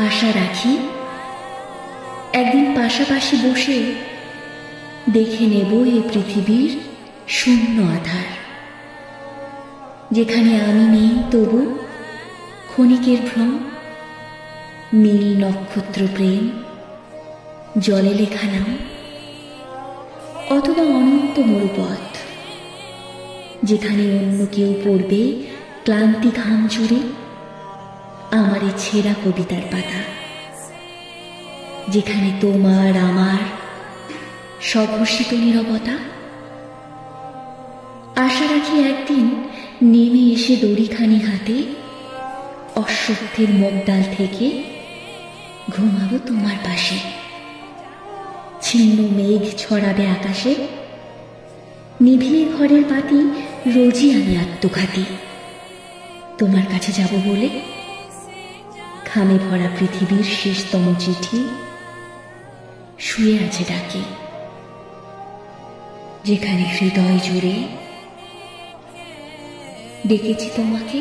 আশা রাখি একদিন পাশাপাশি বসে দেখে নেব এই পৃথিবীর শূন্য আধার, যেখানে আমি নেই তবু ক্ষণিকের ভ্রম, নীল নক্ষত্র প্রেম, জলে লেখা নাম, অথবা অনন্ত মরুপথ, যেখানে অন্য কেউ পড়বে ক্লান্তি ঘাম জুড়ে আমার এই ছেঁড়া কবিতার পাতা, যেখানে তোমার আমার স্বঘোষিত নীরবতা। আশা রাখি একদিন নেমে এসে দড়িখানি হাতে অশ্বত্থের মগডাল থেকে ঘুমাবো তোমার পাশে। ছিন্ন মেঘ ছড়াবে আকাশে, নিভিয়ে ঘরের বাতি রোজই আমি আত্মঘাতী। তোমার কাছে যাব বলে খামে ভরা পৃথিবীর শেষতম চিঠি শুয়ে আছে ডাকে, যেখানে হৃদয় জুড়ে ডেকেছি তোমাকে।